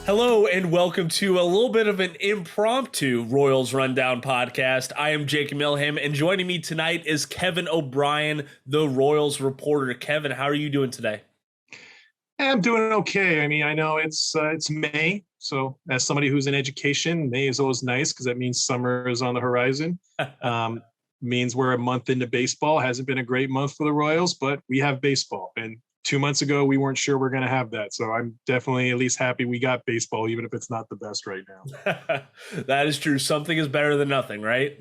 Hello and welcome to a little bit of an impromptu Royals Rundown podcast. I am Jake Milham, and joining me tonight is Kevin O'Brien, the Royals reporter. Kevin, how are you doing today? I'm doing okay. I mean, I know it's May, so as somebody who's in education, May is always nice because that means summer is on the horizon. Um, Means we're a month into baseball. Hasn't been a great month for the Royals, but we have baseball. And 2 months ago, we weren't sure we're going to have that. So I'm definitely at least happy we got baseball, even if it's not the best right now. That is true. Something is better than nothing, right?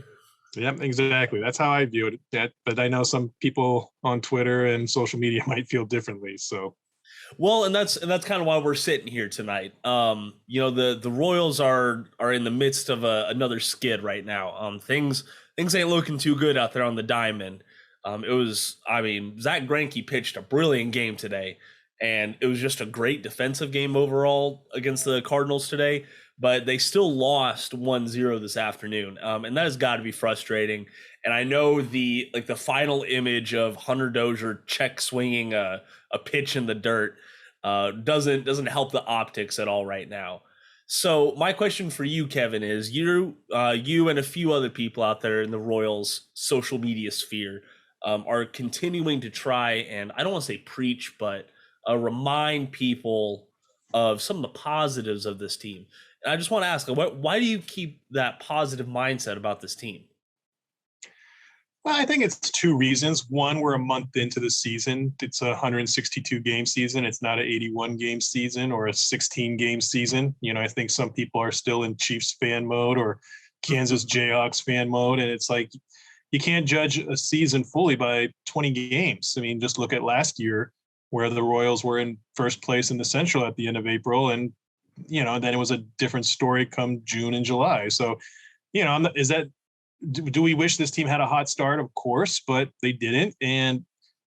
Yep, exactly. That's how I view it. But I know some people on Twitter and social media might feel differently. So. Well, and that's kind of why we're sitting here tonight. The Royals are in the midst of another skid right now. Things ain't looking too good out there on the diamond. Zach Greinke pitched a brilliant game today, and it was just a great defensive game overall against the Cardinals today. But they still lost 1-0 this afternoon, and that has got to be frustrating. And I know the final image of Hunter Dozier check swinging a pitch in the dirt doesn't help the optics at all right now. So my question for you, Kevin, is you and a few other people out there in the Royals social media sphere are continuing to try, and I don't want to say preach, but remind people of some of the positives of this team. And I just want to ask, why do you keep that positive mindset about this team? Well, I think it's two reasons. One, we're a month into the season. It's a 162 game season. It's not an 81 game season or a 16 game season. I think some people are still in Chiefs fan mode or Kansas Jayhawks fan mode. And it's like, you can't judge a season fully by 20 games. I mean, just look at last year where the Royals were in first place in the Central at the end of April. And, then it was a different story come June and July. So, do we wish this team had a hot start? Of course, but they didn't. And,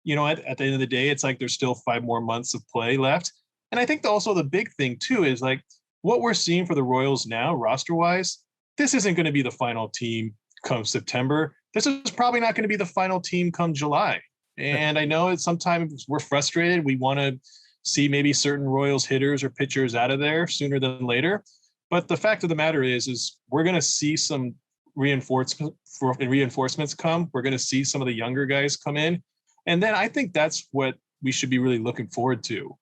at the end of the day, it's like there's still 5 more months of play left. And I think also the big thing, too, is like what we're seeing for the Royals now, roster wise, this isn't going to be the final team come September. This is probably not going to be the final team come July. And I know sometimes we're frustrated. We want to see maybe certain Royals hitters or pitchers out of there sooner than later. But the fact of the matter is we're going to see some reinforcements come. We're going to see some of the younger guys come in. And then I think that's what we should be really looking forward to.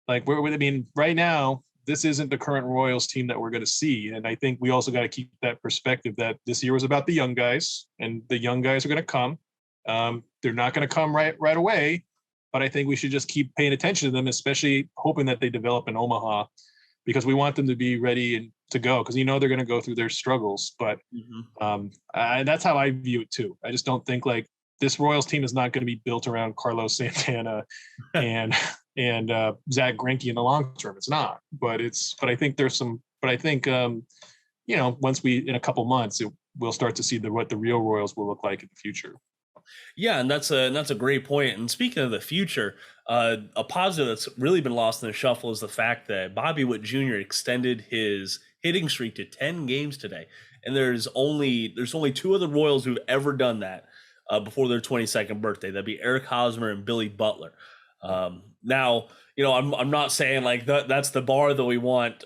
Right now, this isn't the current Royals team that we're going to see. And I think we also got to keep that perspective that this year was about the young guys, and the young guys are going to come. They're not going to come right away, but I think we should just keep paying attention to them, especially hoping that they develop in Omaha, because we want them to be ready and to go, because they're going to go through their struggles. But that's how I view it too. I just don't think like this Royals team is not going to be built around Carlos Santana and Zach Greinke in the long term. It's not. But I think there's some. But I think once in a couple months, we'll start to see what the real Royals will look like in the future. Yeah, and that's a great point. And speaking of the future, a positive that's really been lost in the shuffle is the fact that Bobby Witt Jr. extended his hitting streak to 10 games today, and there's only 2 of the Royals who've ever done that before their 22nd birthday. That'd be Eric Hosmer and Billy Butler. Now, I'm not saying like that's the bar that we want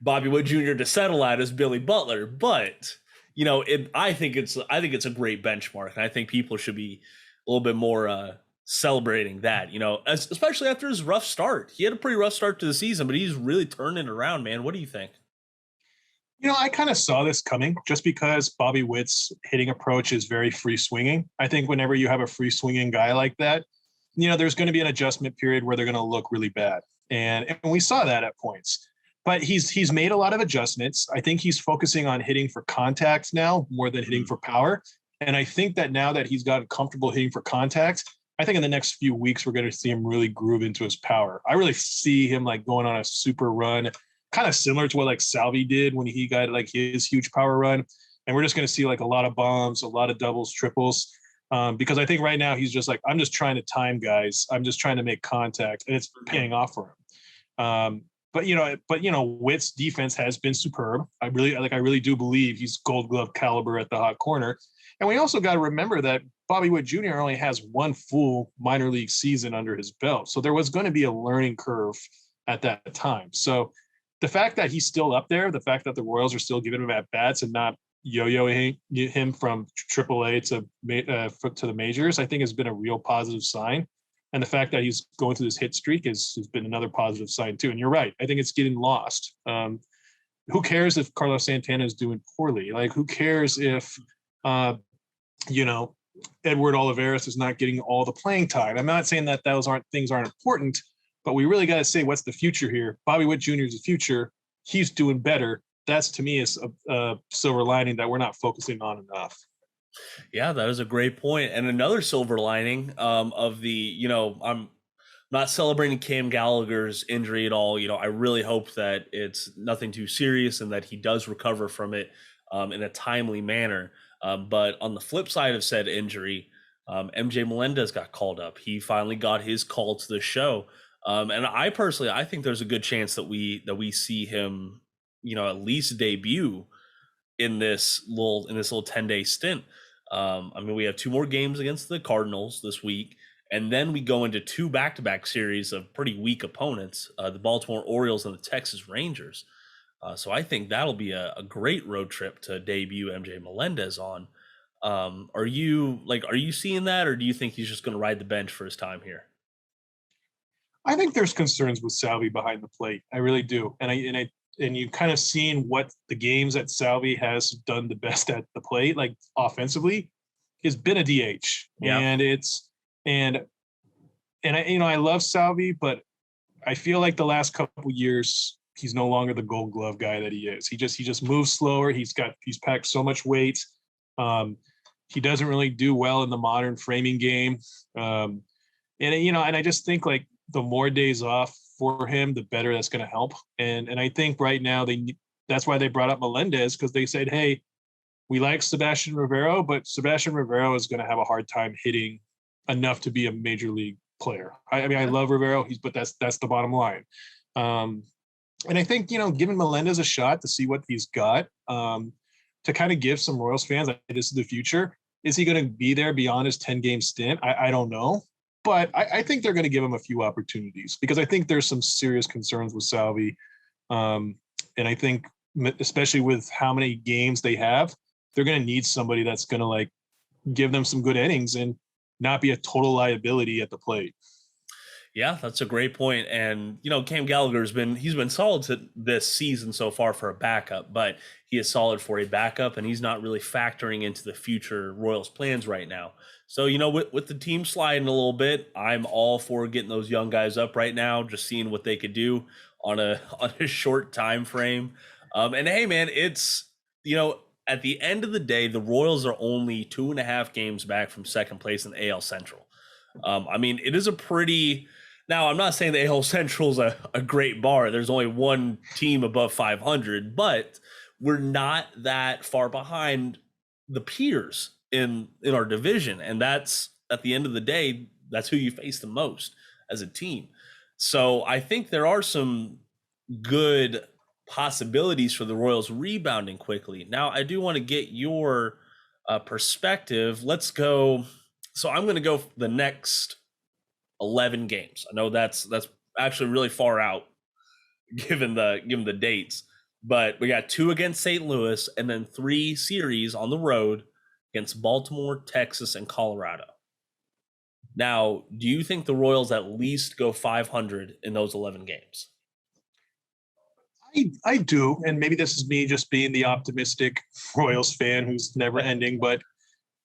Bobby Witt Jr. to settle at as Billy Butler, but I think it's a great benchmark, and I think people should be a little bit more celebrating that, especially after his rough start. He had a pretty rough start to the season, but he's really turned it around, man. What do you think? I kind of saw this coming just because Bobby Witt's hitting approach is very free swinging. I think whenever you have a free swinging guy like that, there's going to be an adjustment period where they're going to look really bad. And we saw that at points. But he's made a lot of adjustments. I think he's focusing on hitting for contact now more than hitting for power. And I think that now that he's gotten comfortable hitting for contact, I think in the next few weeks, we're going to see him really groove into his power. I really see him like going on a super run, kind of similar to what like Salvi did when he got like his huge power run. And we're just going to see like a lot of bombs, a lot of doubles, triples. Because I think right now he's just like, I'm just trying to time guys. I'm just trying to make contact, and it's paying off for him. But Witt's defense has been superb. I really do believe he's Gold Glove caliber at the hot corner. And we also got to remember that Bobby Witt Jr. only has one full minor league season under his belt. So there was going to be a learning curve at that time. So the fact that he's still up there, the fact that the Royals are still giving him at bats and not yo-yoing him from AAA to the majors, I think has been a real positive sign. And the fact that he's going through this hit streak has been another positive sign too. And you're right, I think it's getting lost. Who cares if Carlos Santana is doing poorly? Like, who cares if you know, Edward Olivares is not getting all the playing time? I'm not saying that those things aren't important, but we really got to say what's the future here. Bobby Witt Jr. is the future. He's doing better. That's, to me, is a silver lining that we're not focusing on enough. Yeah, that is a great point. And another silver lining of the, I'm not celebrating Cam Gallagher's injury at all. I really hope that it's nothing too serious and that he does recover from it in a timely manner. But on the flip side of said injury, MJ Melendez got called up. He finally got his call to the show. And I think there's a good chance that we see him, at least debut in this little 10-day stint. We have 2 more games against the Cardinals this week, and then we go into 2 back-to-back series of pretty weak opponents, the Baltimore Orioles and the Texas Rangers. So I think that'll be a great road trip to debut MJ Melendez on. Are you seeing that, or do you think he's just going to ride the bench for his time here? I think there's concerns with Salvi behind the plate. I really do. And you've kind of seen what the games that Salvi has done the best at the plate, like offensively, has been a DH. Yeah. And I love Salvi, but I feel like the last couple of years he's no longer the Gold Glove guy that he is. He just moves slower. He's packed so much weight. He doesn't really do well in the modern framing game. And I just think, like, the more days off for him, the better that's going to help. And I think right now that's why they brought up Melendez, because they said, hey, we like Sebastian Rivero, but Sebastian Rivero is going to have a hard time hitting enough to be a major league player. I love Rivero, but that's the bottom line. And I think, giving Melendez a shot to see what he's got, to kind of give some Royals fans, like, this is the future. Is he going to be there beyond his 10-game stint? I don't know. But I think they're going to give him a few opportunities, because I think there's some serious concerns with Salvi. And I think, especially with how many games they have, they're going to need somebody that's going to, like, give them some good innings and not be a total liability at the plate. Yeah, that's a great point. And, Cam Gallagher's been solid this season so far for a backup, but he is solid for a backup, and he's not really factoring into the future Royals plans right now. So, with the team sliding a little bit, I'm all for getting those young guys up right now, just seeing what they could do on a short time frame. And hey, man, it's, at the end of the day, the Royals are only 2.5 games back from second place in the AL Central. It is a pretty... Now, I'm not saying the AL Central is a great bar. There's only one team above 500, but we're not that far behind the peers in our division. And that's, at the end of the day, that's who you face the most as a team. So I think there are some good possibilities for the Royals rebounding quickly. Now, I do want to get your perspective. Let's go. So I'm going to go the next 11 games. I know that's actually really far out given the dates, but we got 2 against St. Louis and then 3 series on the road against Baltimore, Texas, and Colorado. Now, do you think the Royals at least go 500 in those 11 games? I do, and maybe this is me just being the optimistic Royals fan who's never ending, but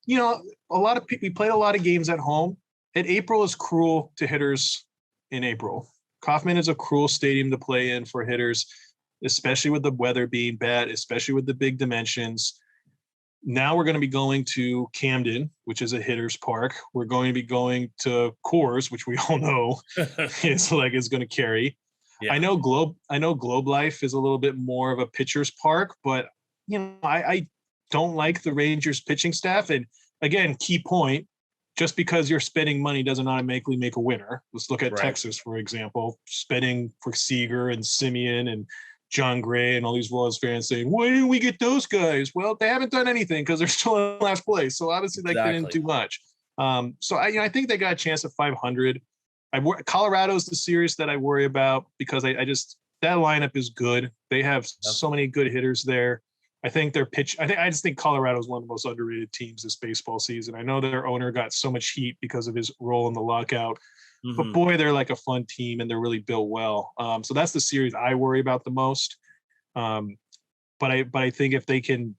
a lot of people, we played a lot of games at home. And April is cruel to hitters in April. Kauffman is a cruel stadium to play in for hitters, especially with the weather being bad, especially with the big dimensions. Now we're going to be going to Camden, which is a hitter's park. We're going to be going to Coors, which we all know is going to carry. Yeah. I know Globe Life is a little bit more of a pitcher's park, but I don't like the Rangers pitching staff. And again, key point, just because you're spending money doesn't automatically make a winner. Let's look at Texas, for example, spending for Seager and Simeon and John Gray and all these Royals fans saying, why didn't we get those guys? Well, they haven't done anything because they're still in last place. So obviously they didn't do much. So I think they got a chance at 500. Colorado's the series that I worry about, because that lineup is good. They have Yep. so many good hitters there. I think their pitch. I just think Colorado is one of the most underrated teams this baseball season. I know their owner got so much heat because of his role in the lockout, but Hmm. boy, they're like a fun team and they're really built well. So that's the series I worry about the most. Um, but I think if they can,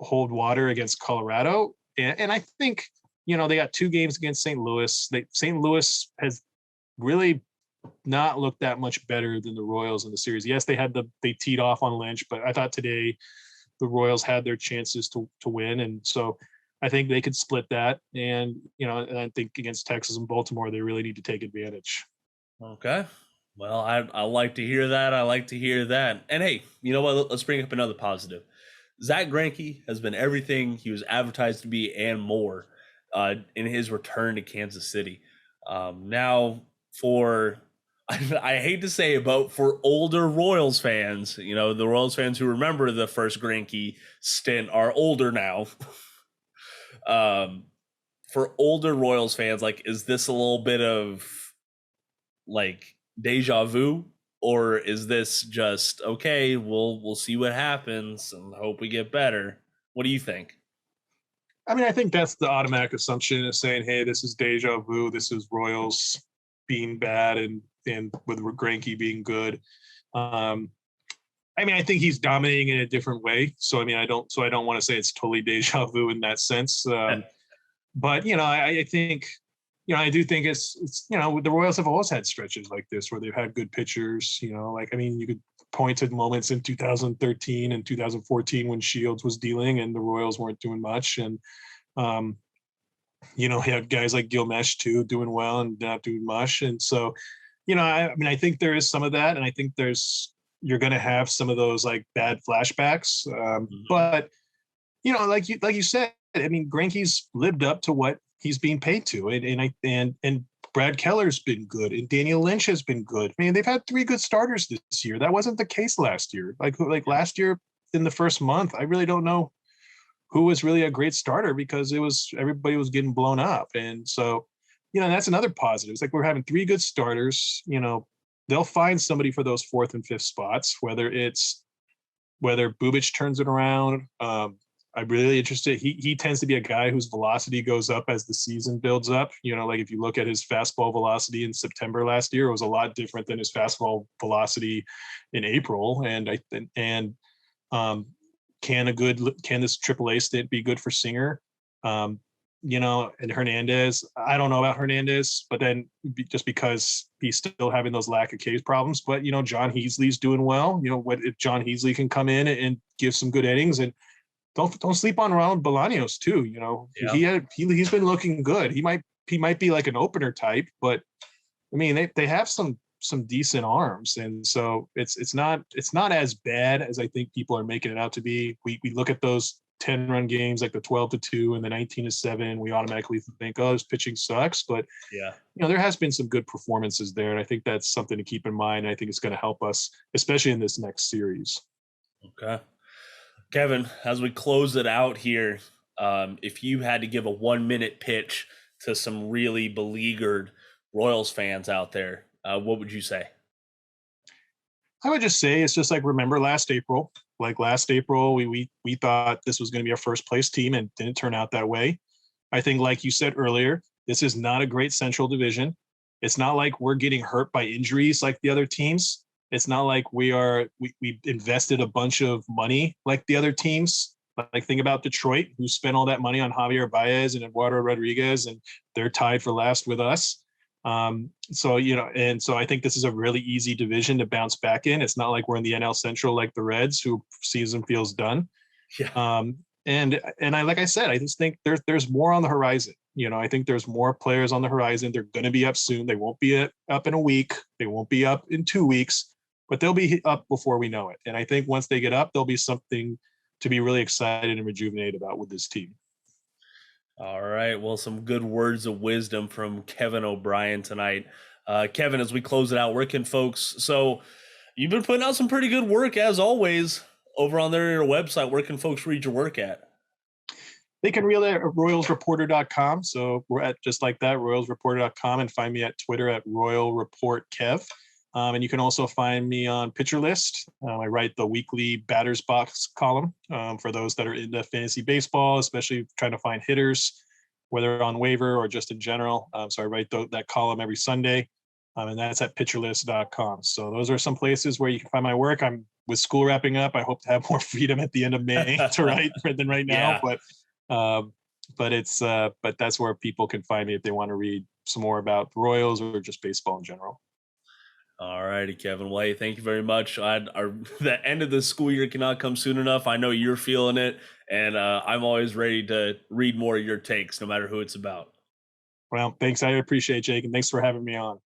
hold water against Colorado, and I think they got 2 games against St. Louis. St. Louis has really not looked that much better than the Royals in the series. Yes, they teed off on Lynch, but I thought today the Royals had their chances to win, and so I think they could split that. And and I think against Texas and Baltimore, they really need to take advantage. Okay. Well, I like to hear that. I like to hear that. And hey, you know what? Let's bring up another positive. Zach Greinke has been everything he was advertised to be and more in his return to Kansas City. Now, for I hate to say it, but for older Royals fans, the Royals fans who remember the first Greinke stint are older now. um, for older Royals fans, like, is this a little bit of like deja vu, or is this just okay, we'll see what happens and hope we get better? What do you think? I mean, I think that's the automatic assumption of saying, "Hey, this is deja vu. This is Royals being bad and with Greinke being good." Um, I mean, I think he's dominating in a different way. So I mean, I don't want to say it's totally deja vu in that sense. But I think I do think it's the Royals have always had stretches like this where they've had good pitchers. Like, I mean, you could point to moments in 2013 and 2014 when Shields was dealing and the Royals weren't doing much, and um, you have guys like Gilmesh too doing well and not doing much. And so, I mean, I think there is some of that, and I think you're going to have some of those like bad flashbacks. Mhm. But like you said, I mean, Greinke's lived up to what he's being paid to, and Brad Keller's been good, and Daniel Lynch has been good. I mean, they've had 3 good starters this year. That wasn't the case last year. Like last year in the first month, I really don't know who was really a great starter because everybody was getting blown up, and so that's another positive. It's like we're having 3 good starters. They'll find somebody for those fourth and fifth spots, whether Bubich turns it around. I'm really interested. He tends to be a guy whose velocity goes up as the season builds up. Like if you look at his fastball velocity in September last year, it was a lot different than his fastball velocity in April. And um, can this AAA stint be good for Singer? Um, and Hernandez. I don't know about Hernandez, but then just because he's still having those lack of K's problems. But John Heasley's doing well. What if John Heasley can come in and give some good innings, and don't sleep on Ronald Bolaños too. Yeah. He's been looking good. He might be like an opener type, but I mean they have some decent arms, and so it's not as bad as I think people are making it out to be. We look at those 10-run games like the 12-2 and the 19-7. We automatically think, oh, this pitching sucks, but Yeah. there has been some good performances there, and I think that's something to keep in mind. I think it's going to help us, especially in this next series. Okay. Kevin, as we close it out here, if you had to give a 1 minute pitch to some really beleaguered Royals fans out there, what would you say? I would just say it's just like remember last April. Like last April, we thought this was going to be our first place team, and didn't turn out that way. I think, like you said earlier, this is not a great Central Division. It's not like we're getting hurt by injuries like the other teams. It's not like we invested a bunch of money like the other teams. Like think about Detroit, who spent all that money on Javier Baez and Eduardo Rodriguez, and they're tied for last with us. And so I think this is a really easy division to bounce back in. It's not like we're in the NL Central like the Reds, who season feels done. Yeah. And like I said, I just think there's more on the horizon. I think there's more players on the horizon. They're going to be up soon. They won't be up in a week. They won't be up in 2 weeks, but they'll be up before we know it. And I think once they get up, there'll be something to be really excited and rejuvenated about with this team. All right. Well, some good words of wisdom from Kevin O'Brien tonight. Kevin, as we close it out, where can folks? So, you've been putting out some pretty good work as always over on their website. Where can folks read your work at? They can read it at royalsreporter.com. So we're at just like that, royalsreporter.com, and find me at Twitter at royalreportkev. And you can also find me on Pitcher List. I write the weekly Batters Box column for those that are into fantasy baseball, especially trying to find hitters, whether on waiver or just in general. So I write that column every Sunday, and that's at pitcherlist.com. So those are some places where you can find my work. I'm with school wrapping up. I hope to have more freedom at the end of May to write than right now. Yeah. But that's where people can find me if they want to read some more about the Royals or just baseball in general. All righty, Kevin. Well, hey, thank you very much. The end of the school year cannot come soon enough. I know you're feeling it, and I'm always ready to read more of your takes, no matter who it's about. Well, thanks. I appreciate it, Jake, and thanks for having me on.